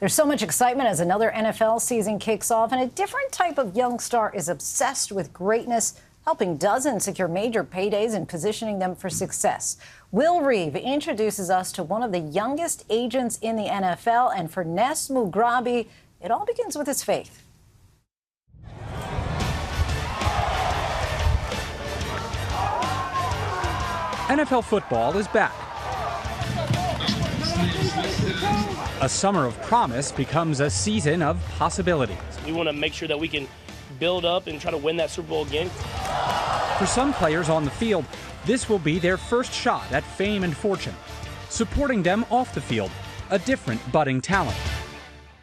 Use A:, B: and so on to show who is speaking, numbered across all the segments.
A: There's so much excitement as another NFL season kicks off, and a different type of young star is obsessed with greatness, helping dozens secure major paydays and positioning them for success. Will Reeve introduces us to one of the youngest agents in the NFL, and for Ness Mugrabi, it all begins with his faith.
B: NFL football is back. A summer of promise becomes a season of possibilities.
C: We want to make sure that we can build up and try to win that Super Bowl again.
B: For some players on the field, this will be their first shot at fame and fortune. Supporting them off the field, a different budding talent.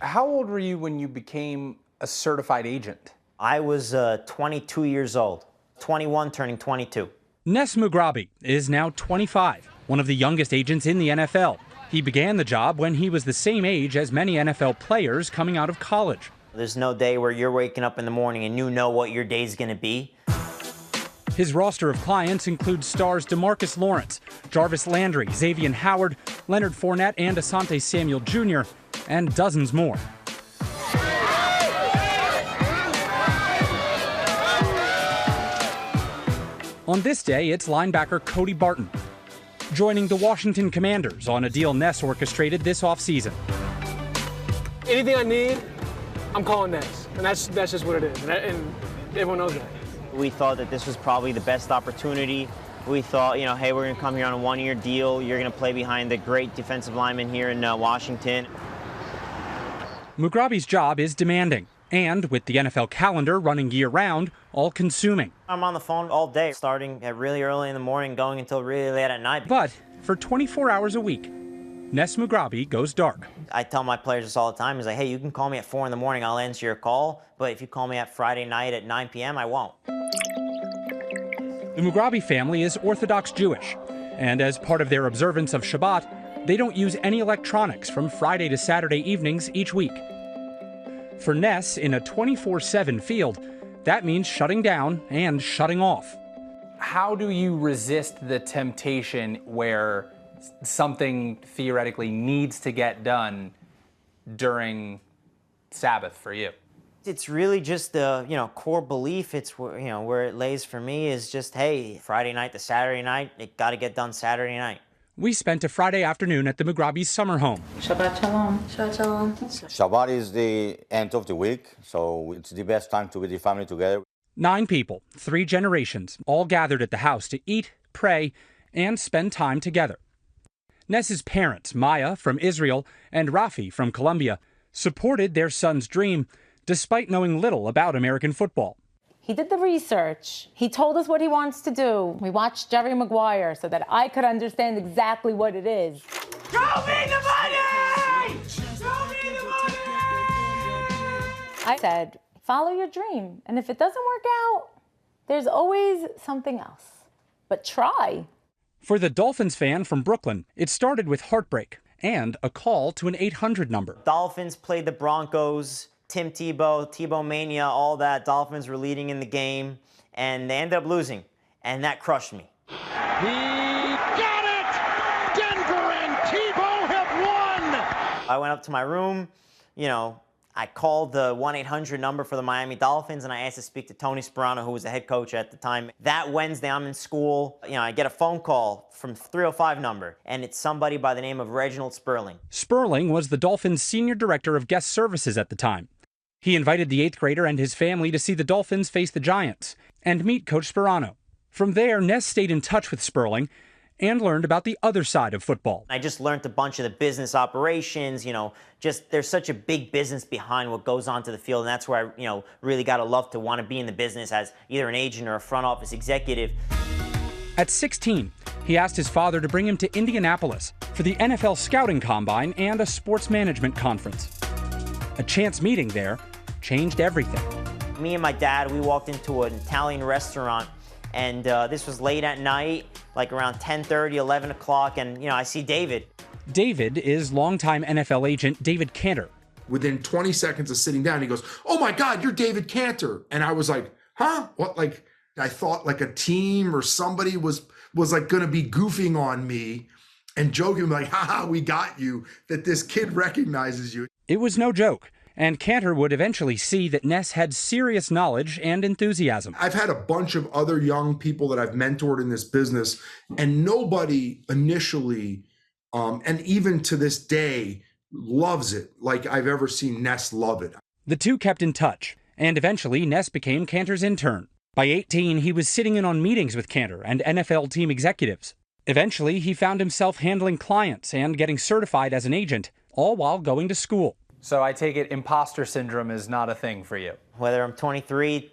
D: How old were you when you became a certified agent?
E: I was 22 years old, 21 turning 22.
B: Ness Mugrabi is now 25, one of the youngest agents in the NFL. He began the job when he was the same age as many NFL players coming out of college.
E: There's no day where you're waking up in the morning and you know what your day's going to be.
B: His roster of clients includes stars DeMarcus Lawrence, Jarvis Landry, Xavier Howard, Leonard Fournette, and Asante Samuel Jr., and dozens more. On this day, it's linebacker Cody Barton, joining the Washington Commanders on a deal Ness orchestrated this offseason.
F: Anything I need, I'm calling Ness, and that's just what it is, and everyone knows that.
E: We thought that this was probably the best opportunity. We thought, hey, we're going to come here on a one-year deal. You're going to play behind the great defensive lineman here in Washington.
B: Mugrabi's job is demanding, and with the NFL calendar running year-round, all-consuming.
E: I'm on the phone all day, starting at really early in the morning, going until really late at night.
B: But for 24 hours a week, Ness Mugrabi goes dark.
E: I tell my players this all the time. Is like, hey, you can call me at 4 in the morning, I'll answer your call. But if you call me at Friday night at 9 p.m., I won't.
B: The Mugrabi family is Orthodox Jewish, and as part of their observance of Shabbat, they don't use any electronics from Friday to Saturday evenings each week. For Ness, in a 24/7 field, that means shutting down and shutting off.
D: How do you resist the temptation where something theoretically needs to get done during Sabbath for you?
E: It's really just the core belief. It's where it lays for me is just, hey, Friday night to Saturday night, it got to get done Saturday night.
B: We spent a Friday afternoon at the Mugrabi's summer home.
G: Shabbat shalom.
H: Shabbat shalom.
G: Shabbat is the end of the week, so it's the best time to get the family together.
B: 9 people, 3 generations, all gathered at the house to eat, pray, and spend time together. Ness's parents, Maya from Israel and Rafi from Colombia, supported their son's dream despite knowing little about American football.
I: He did the research. He told us what he wants to do. We watched Jerry Maguire so that I could understand exactly what it is.
J: Show me the money! Show me the money!
I: I said, follow your dream. And if it doesn't work out, there's always something else. But try.
B: For the Dolphins fan from Brooklyn, it started with heartbreak and a call to an 800 number.
E: Dolphins played the Broncos. Tim Tebow Mania, all that. Dolphins were leading in the game, and they ended up losing, and that crushed me.
J: He got it! Denver and Tebow have won!
E: I went up to my room, I called the 1-800 number for the Miami Dolphins, and I asked to speak to Tony Sperano, who was the head coach at the time. That Wednesday, I'm in school. I get a phone call from 305 number, and it's somebody by the name of Reginald Sperling.
B: Sperling was the Dolphins' senior director of guest services at the time. He invited the 8th grader and his family to see the Dolphins face the Giants and meet Coach Sperano. From there, Ness stayed in touch with Sperling and learned about the other side of football.
E: I just learned a bunch of the business operations, there's such a big business behind what goes on to the field, and that's where I, really got to love to want to be in the business as either an agent or a front office executive.
B: At 16, he asked his father to bring him to Indianapolis for the NFL Scouting Combine and a sports management conference. A chance meeting there changed everything.
E: Me and my dad, we walked into an Italian restaurant, and this was late at night, like around 10:30, 11 o'clock, and I see David.
B: David is longtime NFL agent David Cantor.
K: Within 20 seconds of sitting down, he goes, "Oh my God, you're David Cantor." And I was like, huh? What? Like, I thought like a team or somebody was like gonna be goofing on me and joking like, haha, we got you, that this kid recognizes you.
B: It was no joke, and Cantor would eventually see that Ness had serious knowledge and enthusiasm.
K: I've had a bunch of other young people that I've mentored in this business, and nobody initially, and even to this day, loves it like I've ever seen Ness love it.
B: The two kept in touch, and eventually Ness became Cantor's intern. By 18, he was sitting in on meetings with Cantor and NFL team executives. Eventually, he found himself handling clients and getting certified as an agent, all while going to school.
D: So I take it imposter syndrome is not a thing for you.
E: Whether I'm 23,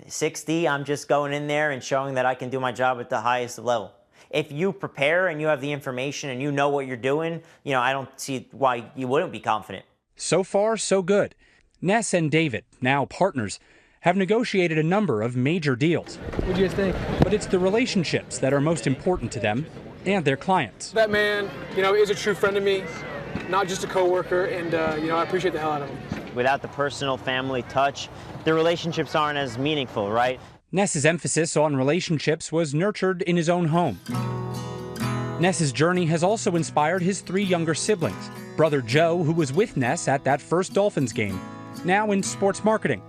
E: 60, I'm just going in there and showing that I can do my job at the highest level. If you prepare and you have the information and you know what you're doing, I don't see why you wouldn't be confident.
B: So far, so good. Ness and David, now partners, have negotiated a number of major deals.
F: What do you think?
B: But it's the relationships that are most important to them and their clients.
F: That man, is a true friend to me, not just a coworker, and I appreciate the hell out of him.
E: Without the personal family touch, the relationships aren't as meaningful, right?
B: Ness's emphasis on relationships was nurtured in his own home. Ness's journey has also inspired his 3 younger siblings. Brother Joe, who was with Ness at that first Dolphins game, now in sports marketing,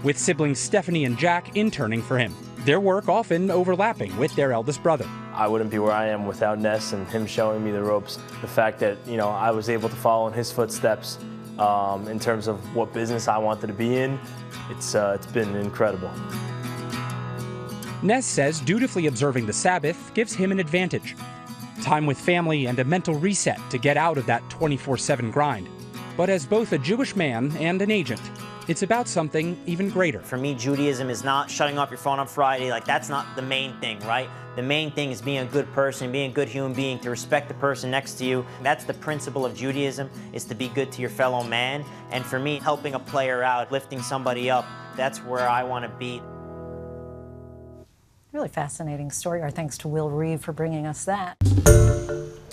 B: with siblings Stephanie and Jack interning for him. Their work often overlapping with their eldest brother.
H: I wouldn't be where I am without Ness and him showing me the ropes. The fact that, I was able to follow in his footsteps in terms of what business I wanted to be in, it's been incredible.
B: Ness says dutifully observing the Sabbath gives him an advantage. Time with family and a mental reset to get out of that 24/7 grind. But as both a Jewish man and an agent, it's about something even greater.
E: For me, Judaism is not shutting off your phone on Friday. That's not the main thing, right? The main thing is being a good person, being a good human being, to respect the person next to you. That's the principle of Judaism, is to be good to your fellow man. And for me, helping a player out, lifting somebody up, that's where I want to be.
A: Really fascinating story. Our thanks to Will Reeve for bringing us that.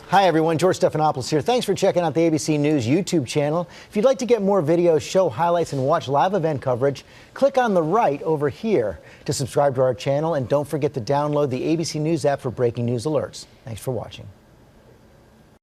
L: Hi, everyone. George Stephanopoulos here. Thanks for checking out the ABC News YouTube channel. If you'd like to get more videos, show highlights, and watch live event coverage, click on the right over here to subscribe to our channel. And don't forget to download the ABC News app for breaking news alerts. Thanks for watching.